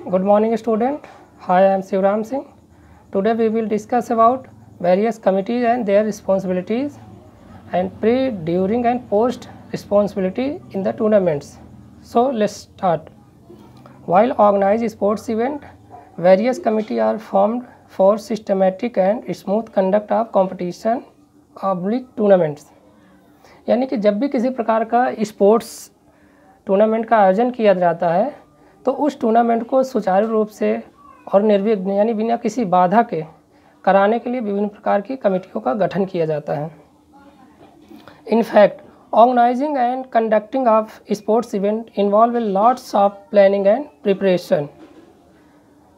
Good morning student. Hi, I am Shivram Singh. Today we will discuss about various committees and their responsibilities and pre, during and post responsibility in the tournaments. So let's start. While organized sports event, various committees are formed for systematic and smooth conduct of competition oblique tournaments. यानी कि जब भी किसी प्रकार का sports tournament का आयोजन किया जाता है तो उस टूर्नामेंट को सुचारू रूप से और निर्विघ्न यानी बिना किसी बाधा के कराने के लिए विभिन्न प्रकार की कमेटियों का गठन किया जाता है। In fact organising and conducting of sports event involve lots of planning and preparation.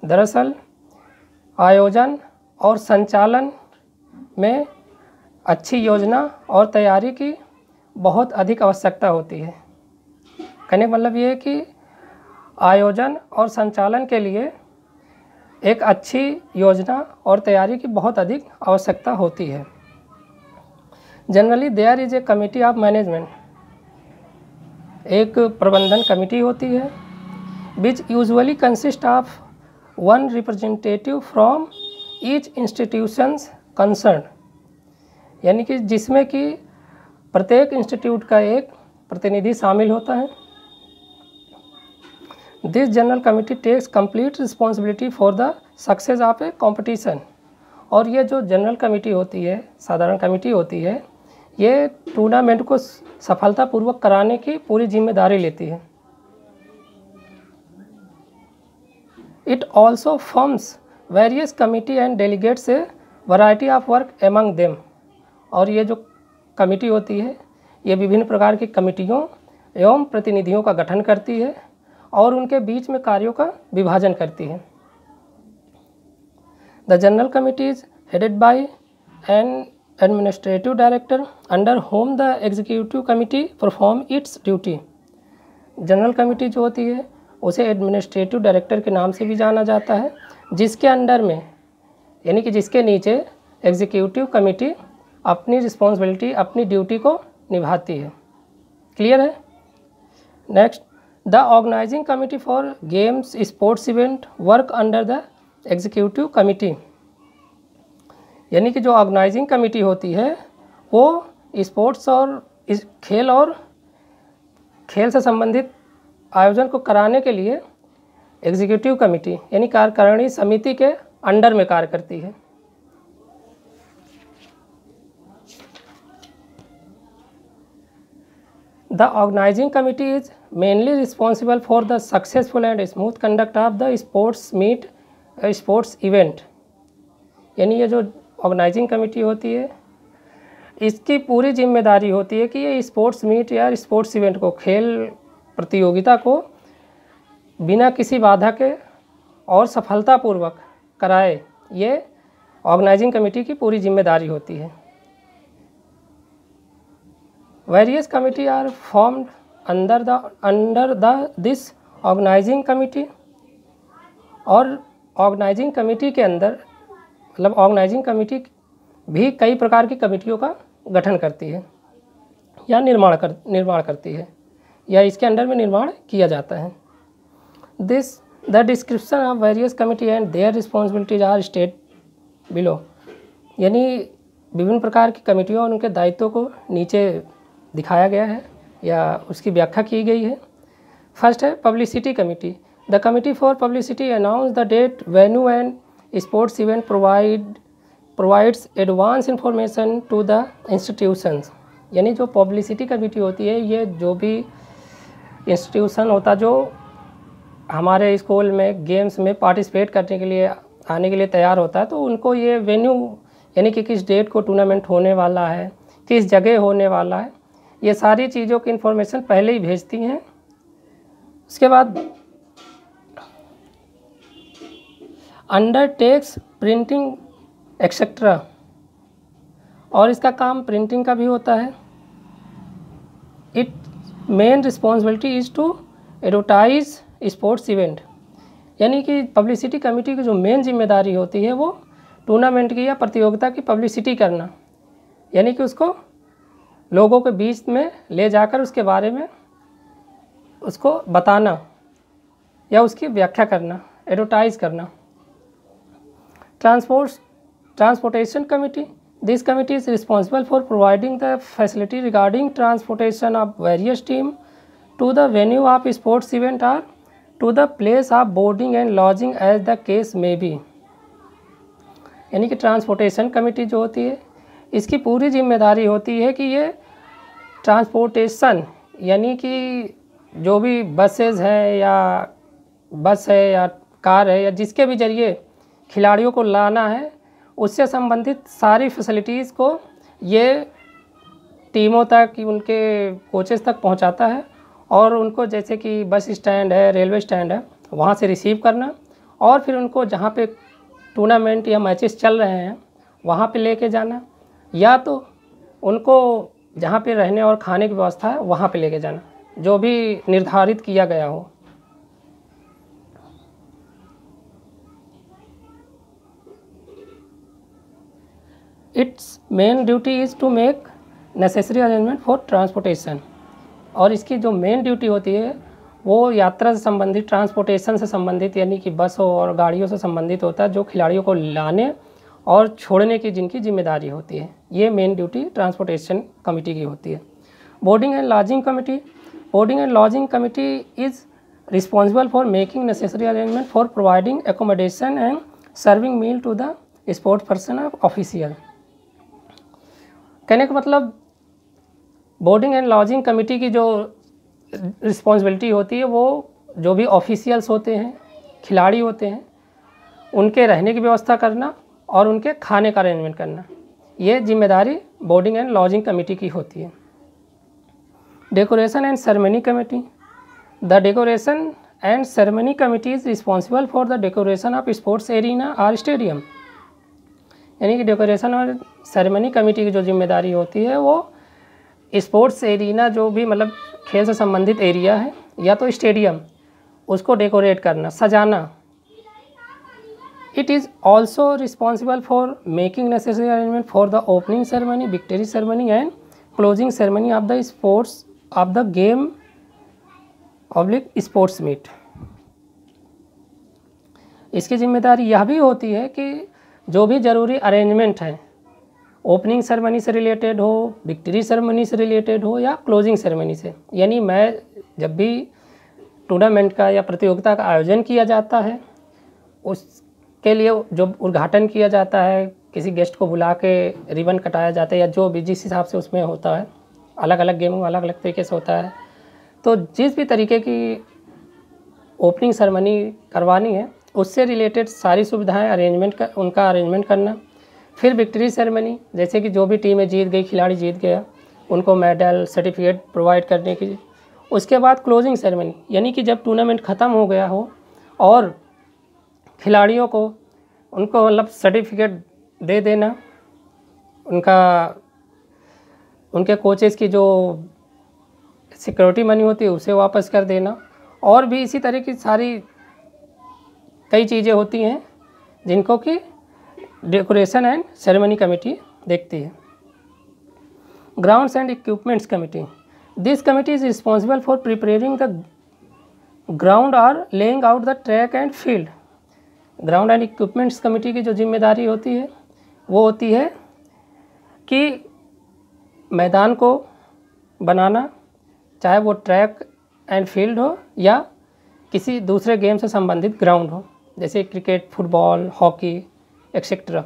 दरअसल आयोजन और संचालन में अच्छी योजना और तैयारी की बहुत अधिक आवश्यकता होती है। कहने का मतलब ये है कि आयोजन और संचालन के लिए एक अच्छी योजना और तैयारी की बहुत अधिक आवश्यकता होती है। Generally there is a committee of management, एक प्रबंधन कमेटी होती है which usually consist of one representative from each institutions concern, यानी कि जिसमें कि प्रत्येक इंस्टीट्यूट का एक प्रतिनिधि शामिल होता है। This general committee takes complete responsibility for the success of a competition. और ये जो जनरल कमेटी होती है, साधारण कमेटी होती है, ये टूर्नामेंट को सफलतापूर्वक कराने की पूरी जिम्मेदारी लेती है। It also forms various committee and delegates A variety of work among them. और ये जो कमेटी होती है ये विभिन्न प्रकार की कमेटियों एवं प्रतिनिधियों का गठन करती है और उनके बीच में कार्यों का विभाजन करती है। The general committee is headed by N administrative director under home the executive committee perform it's duty. General committee जो होती है उसे एडमिनिस्ट्रेटिव डायरेक्टर के नाम से भी जाना जाता है, जिसके अंडर में यानी कि जिसके नीचे एग्जीक्यूटिव कमेटी अपनी रिस्पॉन्सिबिलिटी अपनी ड्यूटी को निभाती है। क्लियर है? Next, the organising committee for games sports event work under the executive committee. यानी कि जो ऑर्गेनाइजिंग कमेटी होती है वो स्पोर्ट्स और खेल से संबंधित आयोजन को कराने के लिए एग्जीक्यूटिव कमेटी यानी कार्यकारिणी समिति के अंडर में कार्य करती है। The organizing committee is mainly responsible for the successful and smooth conduct of the sports meet, sports event। यानी ये जो ऑर्गेनाइजिंग कमेटी होती है इसकी पूरी जिम्मेदारी होती है कि ये स्पोर्ट्स मीट या स्पोर्ट्स इवेंट को, खेल प्रतियोगिता को बिना किसी बाधा के और सफलतापूर्वक कराए, ये ऑर्गेनाइजिंग कमेटी की पूरी जिम्मेदारी होती है। Various committee are formed under this organizing committee। और ऑर्गेनाइजिंग कमेटी के अंदर मतलब ऑर्गेनाइजिंग कमेटी भी कई प्रकार की कमेटियों का गठन करती है या निर्माण करती है या इसके अंडर में निर्माण किया जाता है। The description of various committee and their responsibilities are state below. यानी विभिन्न प्रकार की कमेटियों और उनके दायित्वों को नीचे दिखाया गया है या उसकी व्याख्या की गई है। फर्स्ट है publicity committee. The committee for publicity announce the date, venue and sports event provides advance information to the institutions. यानी जो पब्लिसिटी कमेटी होती है ये जो भी इंस्टीट्यूशन होता जो हमारे स्कूल में गेम्स में पार्टिसिपेट करने के लिए आने के लिए तैयार होता है तो उनको ये वेन्यू यानी कि किस डेट को टूर्नामेंट होने वाला है, किस जगह होने वाला है, ये सारी चीज़ों की इन्फॉर्मेशन पहले ही भेजती हैं। उसके बाद अंडरटेक्स प्रिंटिंग एक्सेट्रा, और इसका काम प्रिंटिंग का भी होता है। It main responsibility is to advertise sports event. यानी कि पब्लिसिटी कमेटी की जो मेन जिम्मेदारी होती है वो टूर्नामेंट की या प्रतियोगिता की पब्लिसिटी करना, यानी कि उसको लोगों के बीच में ले जाकर उसके बारे में उसको बताना या उसकी व्याख्या करना एडवर्टाइज करना। Transportation committee, this committee is responsible for providing the facility regarding transportation of various team to the venue of sports event or to the place of boarding and lodging as the case may be. यानी कि transportation committee जो होती है इसकी पूरी जिम्मेदारी होती है कि ये ट्रांसपोर्टेशन यानी कि जो भी बसेज है या बस है या कार है या जिसके भी ज़रिए खिलाड़ियों को लाना है उससे संबंधित सारी फैसिलिटीज़ को ये टीमों तक उनके कोचेस तक पहुंचाता है और उनको जैसे कि बस स्टैंड है, रेलवे स्टैंड है, वहाँ से रिसीव करना और फिर उनको जहाँ पे टूर्नामेंट या मैचेस चल रहे हैं वहाँ पे लेके जाना या तो उनको जहाँ पे रहने और खाने की व्यवस्था है वहाँ पे लेके जाना, जो भी निर्धारित किया गया हो। Its main duty is to make necessary arrangement for transportation, और इसकी जो मेन ड्यूटी होती है वो यात्रा से संबंधित, ट्रांसपोर्टेशन से संबंधित यानी कि बसों और गाड़ियों से संबंधित होता है, जो खिलाड़ियों को लाने और छोड़ने की जिनकी जिम्मेदारी होती है, ये मेन ड्यूटी ट्रांसपोर्टेशन कमेटी की होती है। Boarding and lodging committee, boarding and lodging committee is responsible for making necessary arrangement for providing accommodation and serving meal to the sports person official. कहने का मतलब बोर्डिंग एंड लॉजिंग कमेटी की जो responsibility होती है वो जो भी ऑफिशियल्स होते हैं, खिलाड़ी होते हैं, उनके रहने की व्यवस्था करना और उनके खाने का अरेंजमेंट करना, ये जिम्मेदारी बोर्डिंग एंड लॉजिंग कमेटी की होती है। Decoration and ceremony committee, the decoration and ceremony committee is responsible for the decoration of sports arena और स्टेडियम। यानी कि डेकोरेशन और सेरेमनी कमेटी की जो जिम्मेदारी होती है वो स्पोर्ट्स एरिना जो भी मतलब खेल से संबंधित एरिया है या तो स्टेडियम, उसको डेकोरेट करना, सजाना। It is also responsible for making necessary arrangement for the opening ceremony, victory ceremony and closing ceremony of the sports of the game oblique sports meet. इसकी जिम्मेदारी यह भी होती है कि जो भी ज़रूरी अरेंजमेंट है, ओपनिंग सेरेमनी से रिलेटेड हो, विक्ट्री सेरेमनी से रिलेटेड हो या क्लोजिंग सेरेमनी से, यानी मैं जब भी टूर्नामेंट का या प्रतियोगिता का आयोजन किया जाता है उसके लिए जो उद्घाटन किया जाता है, किसी गेस्ट को बुला के रिबन कटाया जाता है या जो भी जिस हिसाब से उसमें होता है, अलग अलग गेमों में अलग अलग तरीके से होता है, तो जिस भी तरीके की ओपनिंग सेरेमनी करवानी है उससे रिलेटेड सारी सुविधाएं उनका अरेंजमेंट करना। फिर विक्ट्री सेरेमनी, जैसे कि जो भी टीमें जीत गई, खिलाड़ी जीत गया, उनको मेडल सर्टिफिकेट प्रोवाइड करने की। उसके बाद क्लोजिंग सेरेमनी, यानी कि जब टूर्नामेंट ख़त्म हो गया हो और खिलाड़ियों को उनको मतलब सर्टिफिकेट दे देना, उनके कोचेस की जो सिक्योरिटी मनी होती है उसे वापस कर देना, और भी इसी तरह की सारी कई चीज़ें होती हैं जिनको कि डेकोरेशन एंड सेरेमनी कमेटी देखती है। Grounds and equipments committee, this committee is responsible for preparing the ground और laying out the track and field. Ground and equipments committee की जो जिम्मेदारी होती है वो होती है कि मैदान को बनाना, चाहे वो ट्रैक एंड फील्ड हो या किसी दूसरे गेम से संबंधित ग्राउंड हो, जैसे cricket, football, hockey etcetera.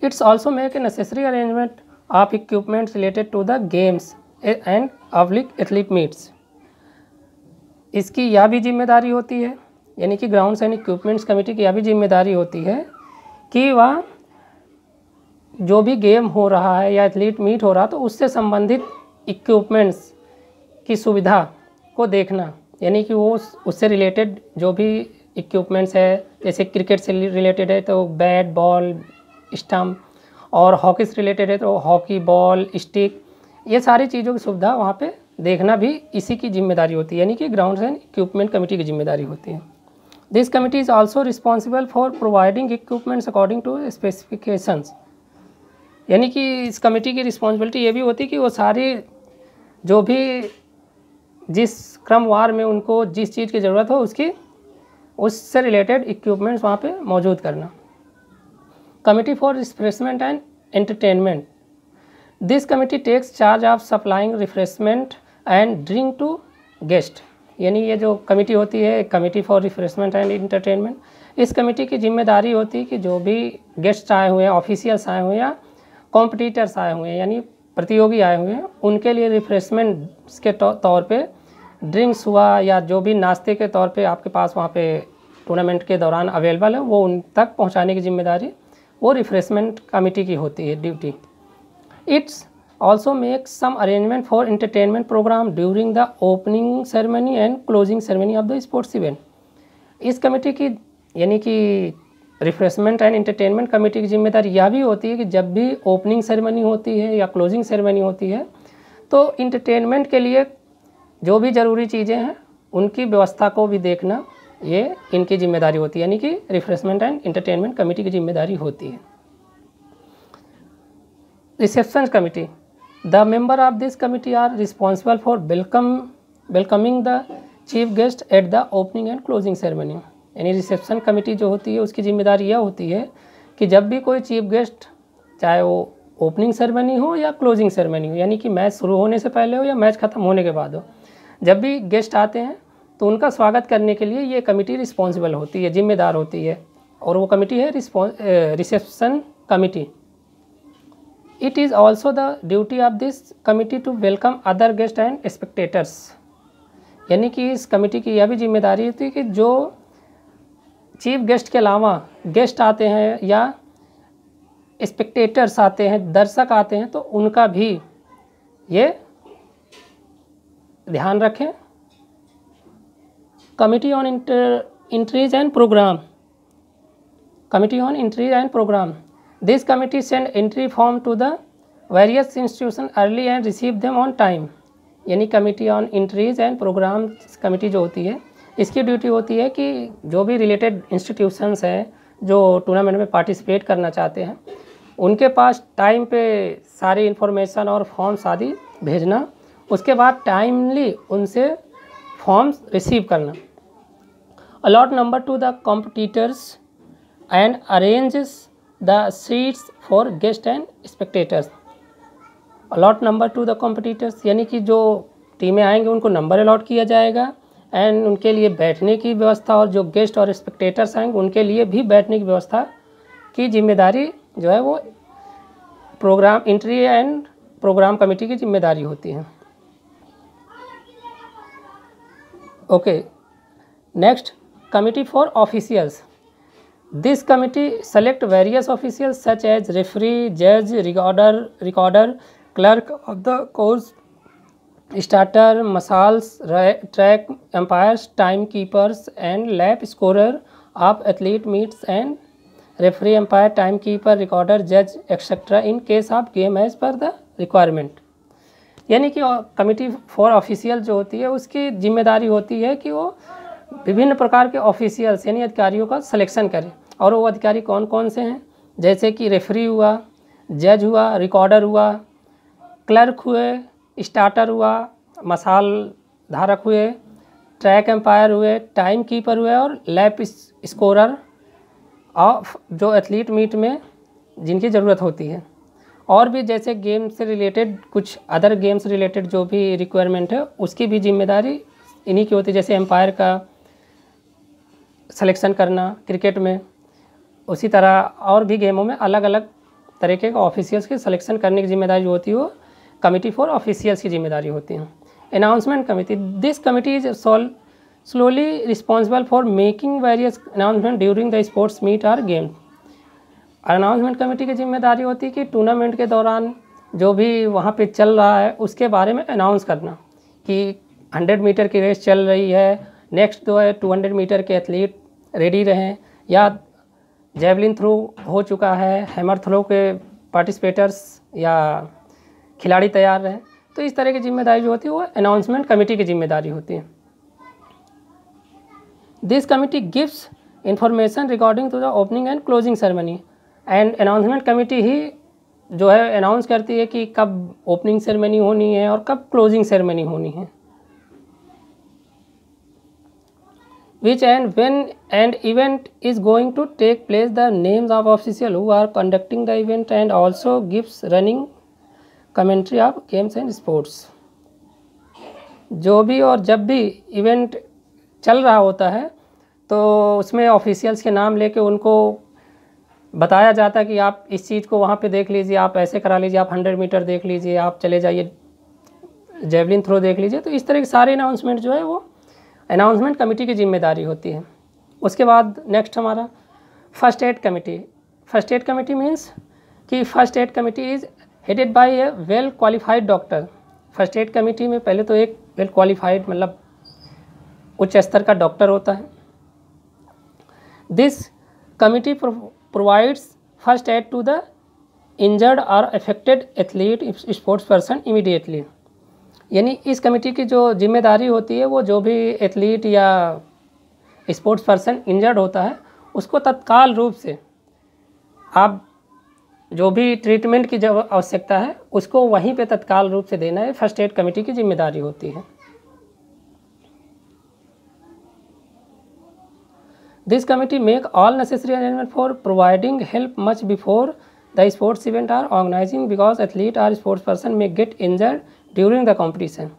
Its also make a necessary arrangement of equipments related to the games and oblique athlete meets. इसकी यह भी जिम्मेदारी होती है, यानी कि ग्राउंड्स एंड इक्विपमेंट्स कमेटी की यह भी जिम्मेदारी होती है कि वह जो भी गेम हो रहा है या एथलीट मीट हो रहा तो उससे संबंधित इक्विपमेंट्स की सुविधा को देखना, यानी कि वो उससे रिलेटेड जो भी इक्विपमेंट्स है, जैसे क्रिकेट से रिलेटेड है तो बैट, बॉल, स्टम्प, और हॉकी से रिलेटेड है तो हॉकी बॉल, स्टिक, ये सारी चीज़ों की सुविधा वहाँ पे देखना भी इसी की जिम्मेदारी होती है, यानी कि ग्राउंड्स एंड इक्विपमेंट कमेटी की जिम्मेदारी होती है। This committee is also responsible for providing equipments according to specifications. यानी कि इस कमेटी की रिस्पॉन्सिबिलिटी ये भी होती है कि वो सारी जो भी जिस क्रमवार में उनको जिस चीज़ की ज़रूरत हो उसकी उससे रिलेटेड इक्विपमेंट्स वहाँ पे मौजूद करना। Committee for refreshment and entertainment, this committee takes charge of supplying refreshment and drink to guest. यानी ये जो कमिटी होती है, committee for refreshment and entertainment, इस कमेटी की जिम्मेदारी होती है कि जो भी गेस्ट आए हुए हैं, ऑफिशियल्स आए हुए हैं या कॉम्पिटिटर्स आए हुए हैं यानी प्रतियोगी आए हुए हैं, उनके लिए रिफ्रेशमेंट्स के तौर पे ड्रिंक्स हुआ या जो भी नाश्ते के तौर पे आपके पास वहाँ पे टूर्नामेंट के दौरान अवेलेबल है, वो उन तक पहुँचाने की जिम्मेदारी वो रिफ्रेशमेंट कमेटी की होती है, duty. Its also make some arrangement for entertainment program during the opening ceremony and closing ceremony of the sports event. इस कमेटी की यानी कि रिफ्रेशमेंट एंड एंटरटेनमेंट कमेटी की जिम्मेदारी यह भी होती है कि जब भी ओपनिंग सेरेमनी होती है या क्लोजिंग सेरेमनी होती है तो इंटरटेनमेंट के लिए जो भी ज़रूरी चीज़ें हैं उनकी व्यवस्था को भी देखना ये इनकी जिम्मेदारी होती है, यानी कि रिफ्रेशमेंट एंड एंटरटेनमेंट कमेटी की जिम्मेदारी होती है। Reception committee, the member of this committee are responsible for welcoming the chief guest at the opening and closing ceremony. यानी रिसेप्शन कमेटी जो होती है उसकी जिम्मेदारी यह होती है कि जब भी कोई चीफ गेस्ट, चाहे वो ओपनिंग सेरेमनी हो या क्लोजिंग सेरेमनी हो, यानी कि मैच शुरू होने से पहले हो या मैच ख़त्म होने के बाद हो, जब भी गेस्ट आते हैं तो उनका स्वागत करने के लिए ये कमेटी रिस्पॉन्सिबल होती है, जिम्मेदार होती है, और वो कमेटी है reception committee. It is also the duty of this committee to welcome other guest and spectators. यानी कि इस कमेटी की यह भी जिम्मेदारी होती है कि जो चीफ गेस्ट के अलावा गेस्ट आते हैं या स्पेक्टेटर्स आते हैं, दर्शक आते हैं, तो उनका भी ये ध्यान रखें। Committee on entries and programme, committee on entries and programme, this committee send entry form to the various institution early and receive them on time. यानी committee on entries and programme committee जो होती है, इसकी duty होती है कि जो भी रिलेटेड इंस्टीट्यूशंस हैं जो टूर्नामेंट में पार्टिसिपेट करना चाहते हैं, उनके पास टाइम पे सारी इन्फॉर्मेशन और फॉर्म्स आदि भेजना, उसके बाद टाइमली उनसे फॉर्म्स रिसीव करना। Allot number to the competitors and arranges the seats for guest and spectators. Allot number to the competitors, यानी कि जो टीमें आएंगे उनको नंबर अलॉट किया जाएगा एंड उनके लिए बैठने की व्यवस्था, और जो गेस्ट और स्पेक्टेटर्स आएंगे उनके लिए भी बैठने की व्यवस्था की जिम्मेदारी जो है वो programme entry and programme committee की जिम्मेदारी होती है। Okay, next, committee for officials, this committee select various officials such as referee, जज, recorder, clerk of the course, starter, मसाल्स, track empires, time keepers and lap scorer of athlete meets and referee, empire, time keeper, recorder, जज etcetera in case of game as per the requirement. यानी कि committee for official जो होती है उसकी जिम्मेदारी होती है कि वो विभिन्न प्रकार के ऑफिशियल्स यानी अधिकारियों का सिलेक्शन करे, और वो अधिकारी कौन कौन से हैं, जैसे कि रेफरी हुआ, जज हुआ, रिकॉर्डर हुआ, क्लर्क हुए, स्टार्टर हुआ, मसाल धारक हुए, ट्रैक एम्पायर हुए, टाइम कीपर हुए, और लैप स्कोरर ऑफ जो एथलीट मीट में जिनकी ज़रूरत होती है। और भी जैसे गेम से रिलेटेड कुछ अदर गेम्स रिलेटेड जो भी रिक्वायरमेंट है उसकी भी जिम्मेदारी इन्हीं की होती है। जैसे एम्पायर का सिलेक्शन करना क्रिकेट में, उसी तरह और भी गेमों में अलग अलग तरीके के ऑफिशियल्स की सिलेक्शन करने की जिम्मेदारी जो होती है वो कमिटी फॉर ऑफिशियल्स की जिम्मेदारी होती है। Announcement committee, this committee is solely responsible for making various announcement during the sports meet or game। Announcement committee की जिम्मेदारी होती है कि टूर्नामेंट के दौरान जो भी वहाँ पे चल रहा है उसके बारे में अनाउंस करना कि 100 मीटर की रेस चल रही है, नेक्स्ट जो है 200 मीटर के एथलीट रेडी रहें, या जेवलिन थ्रो हो चुका है, हैमर थ्रो के पार्टिसिपेटर्स या खिलाड़ी तैयार रहें। तो इस तरह की जिम्मेदारी जो होती है वो अनाउंसमेंट कमेटी की जिम्मेदारी होती है। This committee gives information regarding to the opening and closing ceremony, and announcement committee ही जो है अनाउंस करती है कि कब ओपनिंग सेरेमनी होनी है और कब क्लोजिंग सेरेमनी होनी है। which and when an event is going to take place, the names of officials who are conducting the event, and also gives running commentary of games and sports। जो भी और जब भी इवेंट चल रहा होता है तो उसमें ऑफिशियल्स के नाम लेके उनको बताया जाता है कि आप इस चीज़ को वहाँ पे देख लीजिए, आप ऐसे करा लीजिए, आप 100 मीटर देख लीजिए, आप चले जाइए जेवलिन थ्रो देख लीजिए। तो इस तरह के सारे अनाउंसमेंट जो है वो अनाउंसमेंट कमेटी की जिम्मेदारी होती है। उसके बाद नेक्स्ट हमारा first aid committee. First aid committee means कि first aid committee is headed by a well qualified doctor. First aid committee में पहले तो एक वेल क्वालिफाइड मतलब उच्च स्तर का डॉक्टर होता है। This committee provides first aid to the injured और affected athlete sports person immediately. यानी इस कमेटी की जो जिम्मेदारी होती है वो जो भी एथलीट या स्पोर्ट्स पर्सन इंजर्ड होता है उसको तत्काल रूप से आप जो भी ट्रीटमेंट की जो आवश्यकता है उसको वहीं पे तत्काल रूप से देना है, फर्स्ट एड कमेटी की जिम्मेदारी होती है। This committee make all necessary arrangement for providing help much before the sports event or organizing because athlete or sports person may get injured during the competition.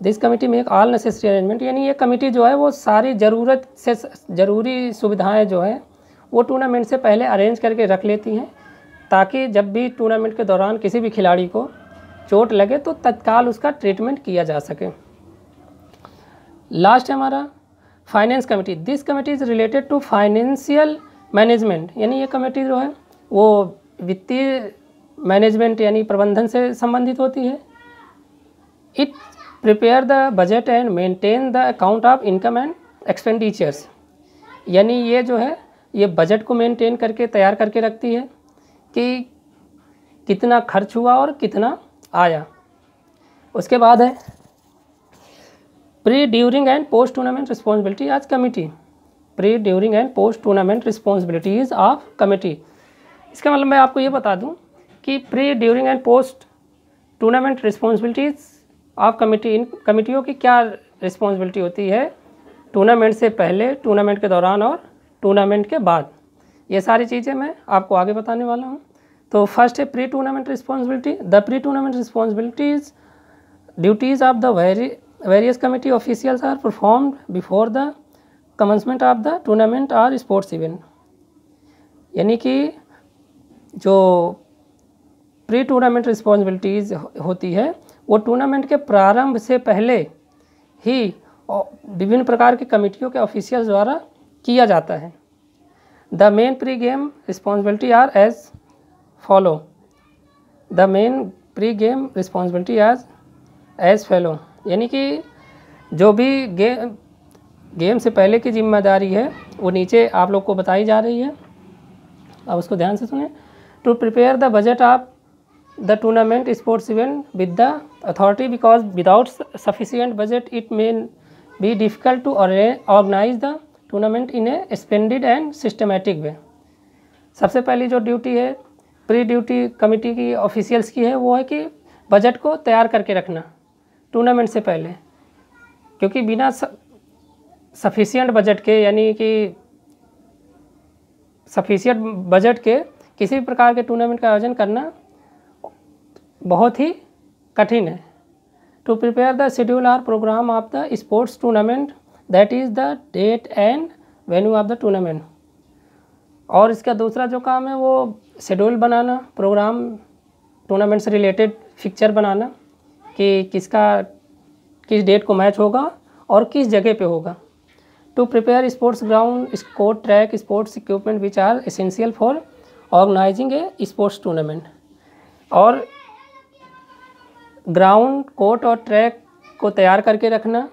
This committee make all necessary arrangement, यानी ये committee जो है वो सारी ज़रूरत से ज़रूरी सुविधाएं जो है वो टूर्नामेंट से पहले अरेंज करके रख लेती हैं ताकि जब भी टूर्नामेंट के दौरान किसी भी खिलाड़ी को चोट लगे तो तत्काल उसका ट्रीटमेंट किया जा सके। लास्ट है हमारा finance committee. This committee is related to financial management, यानी ये कमेटी जो है वो वित्तीय मैनेजमेंट यानी प्रबंधन से संबंधित होती है। It prepare the budget and maintain the account of income and expenditures, यानी ये जो है ये बजट को मेंटेन करके तैयार करके रखती है कि कितना खर्च हुआ और कितना आया। उसके बाद है pre during and post tournament responsibility आज committee. Pre during and post tournament responsibilities of committee, इसका मतलब मैं आपको ये बता दूं कि pre during and post tournament responsibilities of committee, इन कमेटियों की क्या रिस्पॉन्सिबिलिटी होती है टूर्नामेंट से पहले, टूर्नामेंट के दौरान और टूर्नामेंट के बाद। ये सारी चीज़ें मैं आपको आगे बताने वाला हूँ। तो फर्स्ट है pre tournament responsibility. The pre tournament responsibilities duties of the various committee officials are performed before the commencement of the tournament और स्पोर्ट्स इवेंट, यानी कि जो प्री टूर्नामेंट रिस्पॉन्सिबिलिटीज़ होती है वो टूर्नामेंट के प्रारंभ से पहले ही विभिन्न प्रकार की कमेटियों के ऑफिशियल्स द्वारा किया जाता है। The main pre game responsibility are as follow. The main pre game responsibility as follow, यानी कि जो भी गेम से पहले की जिम्मेदारी है वो नीचे आप लोग को बताई जा रही है। अब उसको ध्यान से सुने। To prepare the budget of the tournament sports event with the authority because without sufficient budget it may be difficult to organize the tournament in a splendid and systematic way. सबसे पहली जो ड्यूटी है pre duty committee की officials की है वो है कि बजट को तैयार करके रखना टूर्नामेंट से पहले, क्योंकि बिना सफिशिएंट बजट के यानी कि सफिशिएंट बजट के किसी भी प्रकार के टूर्नामेंट का आयोजन करना बहुत ही कठिन है। To prepare the schedule or program of the sports tournament that is the date and venue of the tournament. और इसका दूसरा जो काम है वो शेड्यूल बनाना, प्रोग्राम टूर्नामेंट से रिलेटेड फिक्चर बनाना कि किस डेट को मैच होगा और किस जगह पे होगा। To prepare sports ground, court, track, sports equipment which are essential for organizing a sports tournament. और ग्राउंड, कोर्ट और ट्रैक को तैयार करके रखना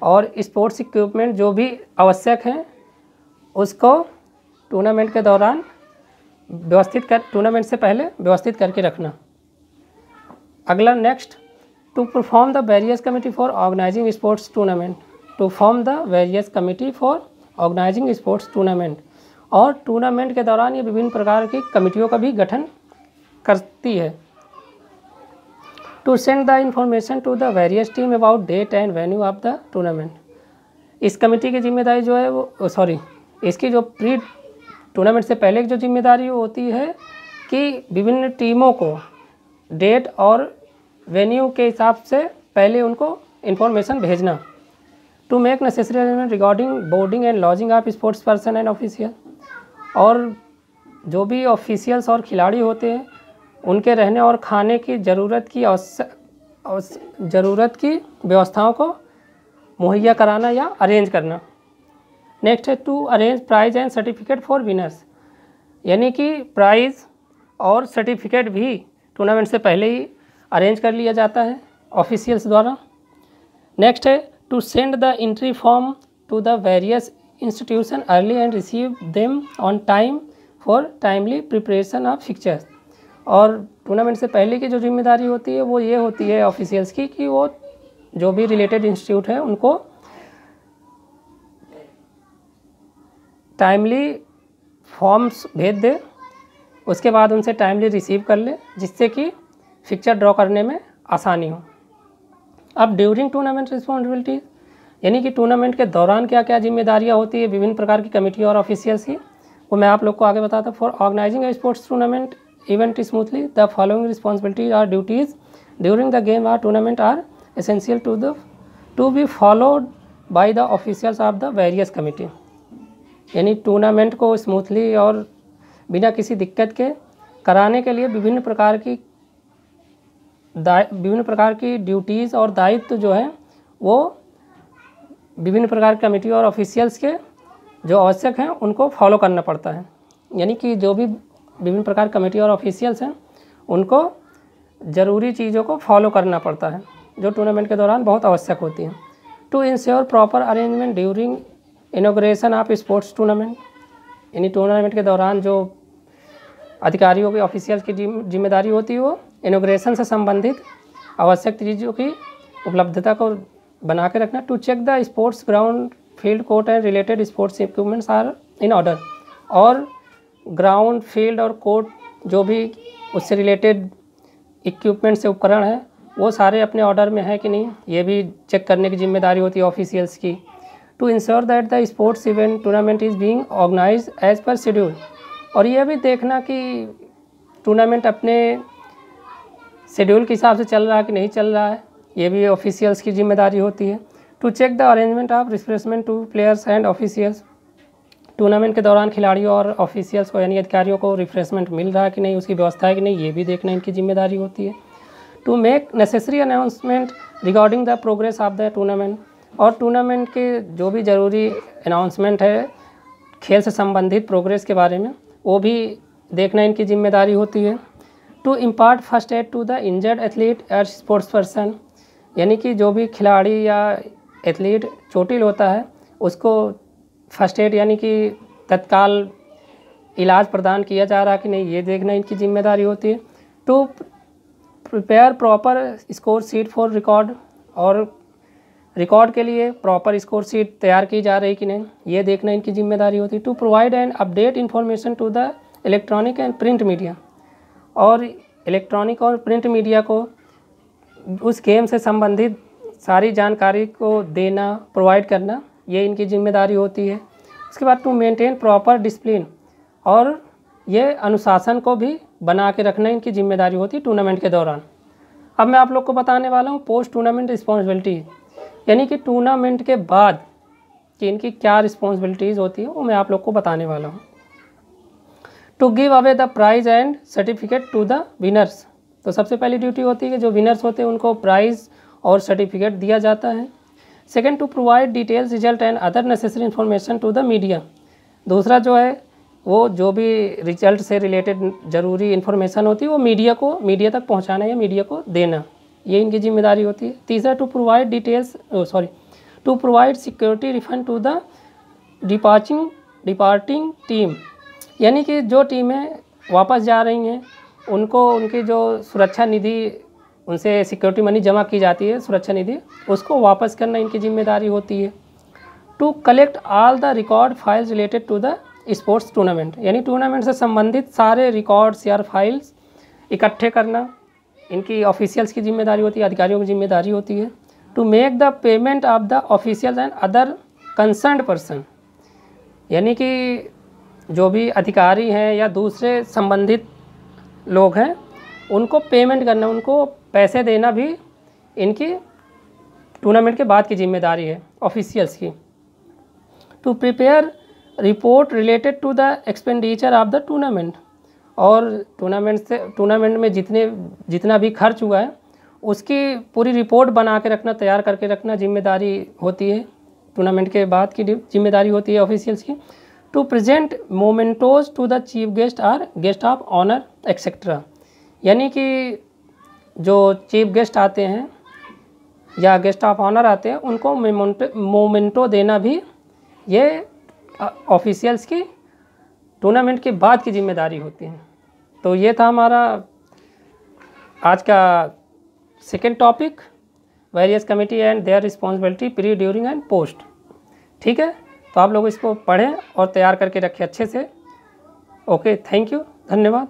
और स्पोर्ट्स इक्विपमेंट जो भी आवश्यक हैं उसको टूर्नामेंट के दौरान टूर्नामेंट से पहले व्यवस्थित करके रखना। अगला next, to perform the various committee for organizing sports tournament. To form the various committee for organizing sports tournament, और टूर्नामेंट के दौरान ये विभिन्न प्रकार की कमेटियों का भी गठन करती है। To send the information to the various team about date and venue of the tournament, इस कमेटी की जिम्मेदारी जो है वो इसकी जो प्री टूर्नामेंट से पहले की जो जिम्मेदारी होती है कि विभिन्न टीमों को डेट और वेन्यू के हिसाब से पहले उनको इन्फॉर्मेशन भेजना। To make necessary arrangement regarding boarding and lodging of sports person and official, और जो भी ऑफिशियल्स और खिलाड़ी होते हैं उनके रहने और खाने की ज़रूरत की व्यवस्थाओं को मुहैया कराना या अरेंज करना। नेक्स्ट है to arrange prize and certificate for winners, यानी कि प्राइज़ और सर्टिफिकेट भी टूर्नामेंट से पहले ही अरेंज कर लिया जाता है ऑफिशियल्स द्वारा। नेक्स्ट है to send the entry form to the various institution early and receive them on time for timely preparation of fixtures, और टूर्नामेंट से पहले की जो जिम्मेदारी होती है वो ये होती है ऑफिशियल्स की कि वो जो भी रिलेटेड इंस्टीट्यूट है उनको टाइमली फॉर्म्स भेज दे, उसके बाद उनसे टाइमली रिसीव कर ले, जिससे कि फिक्चर ड्रॉ करने में आसानी हो। अब ड्यूरिंग टूर्नामेंट रिस्पॉन्सिबिलिटीज, यानी कि टूर्नामेंट के दौरान क्या क्या जिम्मेदारियां होती है विभिन्न प्रकार की कमेटी और ऑफिशियल्स की, वो मैं आप लोग को आगे बताता हूँ। For organizing a sports tournament event smoothly the following responsibilities or duties during the game or tournament are essential to be followed by the officials of the various committee, यानी टूर्नामेंट को स्मूथली और बिना किसी दिक्कत के कराने के लिए विभिन्न प्रकार की ड्यूटीज़ और दायित्व जो है वो विभिन्न प्रकार की कमेटी और ऑफिशियल्स के जो आवश्यक हैं उनको फॉलो करना पड़ता है। यानी कि जो भी विभिन्न प्रकार कमेटी और ऑफिशियल्स हैं उनको ज़रूरी चीज़ों को फॉलो करना पड़ता है जो टूर्नामेंट के दौरान बहुत आवश्यक होती हैं। To ensure proper arrangement during inauguration of sports tournament, यानी टूर्नामेंट के दौरान जो अधिकारियों की ऑफिशियल्स की जिम्मेदारी होती है वो इनॉग्रेशन से संबंधित आवश्यक चीज़ों की उपलब्धता को बना के रखना। To check the sports ground field court and related sports equipments are in order, और ग्राउंड फील्ड और कोर्ट जो भी उससे रिलेटेड इक्विपमेंट से उपकरण है वो सारे अपने ऑर्डर में है कि नहीं, ये भी चेक करने की जिम्मेदारी होती है ऑफिशियल्स की। To ensure that the sports event tournament is being organized as per schedule, और यह भी देखना कि टूर्नामेंट अपने शेड्यूल के हिसाब से चल रहा है कि नहीं चल रहा है, ये भी ऑफिशियल्स की जिम्मेदारी होती है। To check the arrangement of refreshment to players and officials, tournament के दौरान खिलाड़ियों और ऑफिशियल्स को यानी अधिकारियों को रिफ्रेशमेंट मिल रहा है कि नहीं, उसकी व्यवस्था है कि नहीं, ये भी देखना इनकी जिम्मेदारी होती है। To make necessary announcement regarding the progress of the tournament, और टूर्नामेंट के जो भी ज़रूरी अनाउंसमेंट है खेल से संबंधित प्रोग्रेस के बारे में वो भी देखना इनकी जिम्मेदारी होती है। To impart first aid to the injured athlete as sports person, यानी कि जो भी खिलाड़ी या एथलीट चोटिल होता है उसको फर्स्ट एड यानी कि तत्काल इलाज प्रदान किया जा रहा है कि नहीं, ये देखना इनकी जिम्मेदारी होती है। To prepare proper score sheet for record, और रिकॉर्ड के लिए प्रॉपर स्कोर शीट तैयार की जा रही कि नहीं, ये देखना इनकी जिम्मेदारी होती है। To provide and update information to the electronic and print media, और इलेक्ट्रॉनिक और प्रिंट मीडिया को उस गेम से संबंधित सारी जानकारी को देना, प्रोवाइड करना, ये इनकी जिम्मेदारी होती है। उसके बाद टू मेंटेन प्रॉपर डिसिप्लिन, और ये अनुशासन को भी बना के रखना इनकी जिम्मेदारी होती है टूर्नामेंट के दौरान। अब मैं आप लोग को बताने वाला हूँ पोस्ट टूर्नामेंट रिस्पॉन्सिबिलिटी, यानी कि टूर्नामेंट के बाद कि इनकी क्या रिस्पॉन्सिबिलिटीज़ होती है वो मैं आप लोग को बताने वाला हूँ। To give away the prize and certificate to the winners, तो सबसे पहली ड्यूटी होती है कि जो विनर्स होते हैं उनको प्राइज़ और सर्टिफिकेट दिया जाता है। Second, to provide details result and other necessary information to the media, दूसरा जो है वो जो भी रिजल्ट से रिलेटेड ज़रूरी इन्फॉर्मेशन होती है वो मीडिया तक पहुँचाना या मीडिया को देना, ये इनकी जिम्मेदारी होती है। तीसरा, to provide security refund to the departing team, यानी कि जो टीमें वापस जा रही हैं उनको उनकी जो सुरक्षा निधि उनसे सिक्योरिटी मनी जमा की जाती है, सुरक्षा निधि, उसको वापस करना इनकी जिम्मेदारी होती है। To collect all the record files related to the sports tournament, यानी टूर्नामेंट से संबंधित सारे रिकॉर्ड्स या फाइल्स इकट्ठे करना इनकी ऑफिशियल्स की जिम्मेदारी होती है, अधिकारियों की जिम्मेदारी होती है। To make the payment of the officials and other concerned person, यानी कि जो भी अधिकारी हैं या दूसरे संबंधित लोग हैं उनको पेमेंट करना, उनको पैसे देना भी इनकी टूर्नामेंट के बाद की जिम्मेदारी है ऑफिशियल्स की। To prepare report related to the expenditure of the tournament, और टूर्नामेंट में जितना भी खर्च हुआ है उसकी पूरी रिपोर्ट बना के रखना, तैयार करके रखना जिम्मेदारी होती है, टूर्नामेंट के बाद की जिम्मेदारी होती है ऑफिशियल्स की। To present mementos to the chief guest or guest of honour etcetera, यानी कि जो चीफ गेस्ट आते हैं या गेस्ट ऑफ ऑनर आते हैं उनको मोमेंटो देना भी ये ऑफिशियल्स की टूर्नामेंट के बाद की जिम्मेदारी होती है। तो ये था हमारा आज का second topic, various committee and their responsibility pre, during and post. ठीक है, तो आप लोग इसको पढ़ें और तैयार करके रखें अच्छे से। ओके, थैंक यू, धन्यवाद।